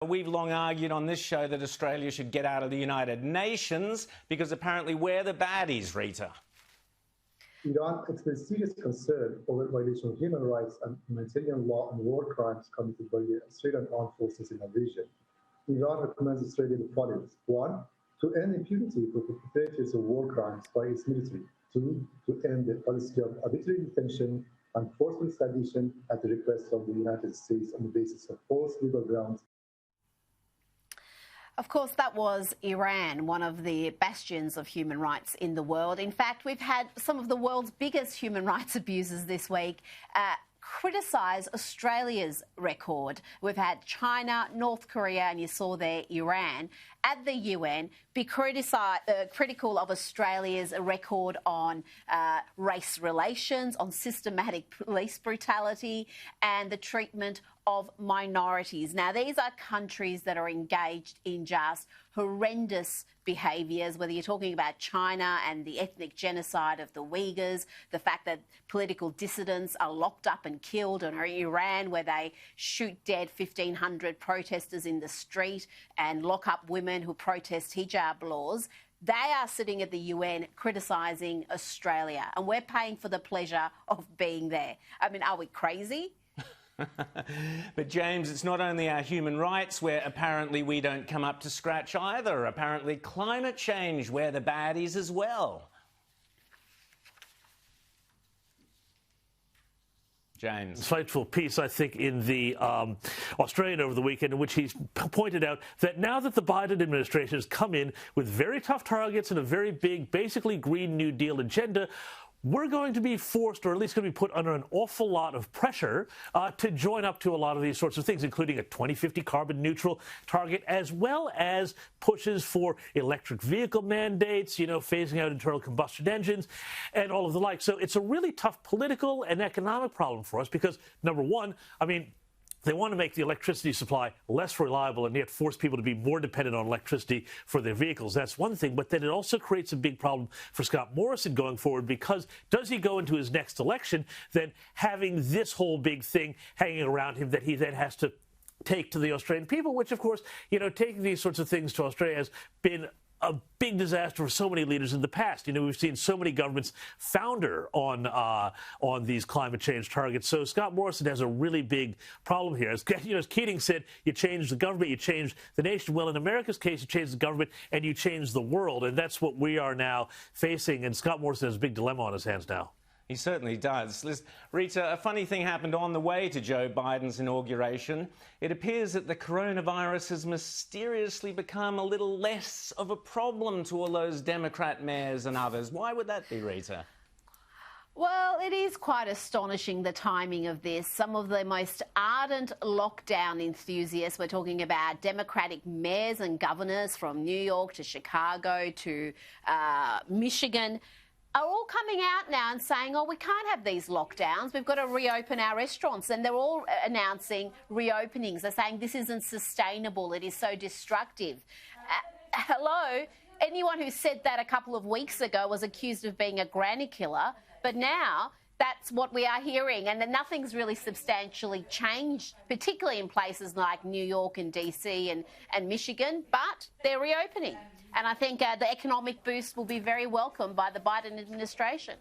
We've long argued on this show that Australia should get out of the United Nations because apparently we're the baddies, Rita. Iran expressed serious concern over violation of human rights and humanitarian law and war crimes committed by the Australian armed forces in the region. Iran recommends Australia the following: 1. To end impunity for perpetrators of war crimes by its military. 2. To end the policy of arbitrary detention and forceful extradition at the request of the United States on the basis of false legal grounds. Of course, that was Iran, one of the bastions of human rights in the world. In fact, we've had some of the world's biggest human rights abuses this week criticise Australia's record. We've had China, North Korea, and you saw there Iran at the UN be critical of Australia's record on race relations, on systematic police brutality and the treatment of minorities. Now, these are countries that are engaged in just horrendous behaviours, whether you're talking about China and the ethnic genocide of the Uighurs, the fact that political dissidents are locked up and killed, or Iran, where they shoot dead 1,500 protesters in the street and lock up women who protest hijab laws. They are sitting at the UN criticising Australia, and we're paying for the pleasure of being there. I mean, are we crazy? But, James, it's not only our human rights where apparently we don't come up to scratch either. Apparently climate change, we're the baddies as well. James. Insightful piece, I think, in the Australian over the weekend, in which he's pointed out that now that the Biden administration has come in with very tough targets and a very big, basically Green New Deal agenda, we're going to be forced, or at least going to be put under an awful lot of pressure to join up to a lot of these sorts of things, including a 2050 carbon neutral target, as well as pushes for electric vehicle mandates, you know, phasing out internal combustion engines and all of the like. So it's a really tough political and economic problem for us because, number one, I mean, they want to make the electricity supply less reliable and yet force people to be more dependent on electricity for their vehicles. That's one thing. But then it also creates a big problem for Scott Morrison going forward, because does he go into his next election then having this whole big thing hanging around him that he then has to take to the Australian people, which, of course, you know, taking these sorts of things to Australia has been a big disaster for so many leaders in the past. You know, we've seen so many governments founder on these climate change targets. So Scott Morrison has a really big problem here. As Keating said, you change the government, you change the nation. Well, in America's case, you change the government and you change the world. And that's what we are now facing. And Scott Morrison has a big dilemma on his hands now. He certainly does. Listen, Rita, a funny thing happened on the way to Joe Biden's inauguration. It appears that the coronavirus has mysteriously become a little less of a problem to all those Democrat mayors and others. Why would that be, Rita? Well, it is quite astonishing, the timing of this. Some of the most ardent lockdown enthusiasts, we're talking about Democratic mayors and governors from New York to Chicago to Michigan, are all coming out now and saying, oh, we can't have these lockdowns. We've got to reopen our restaurants. And they're all announcing reopenings. They're saying this isn't sustainable. It is so destructive. Hello? Anyone who said that a couple of weeks ago was accused of being a granny killer. But now that's what we are hearing. And nothing's really substantially changed, particularly in places like New York and DC and Michigan. But they're reopening. And I think the economic boost will be very welcomed by the Biden administration.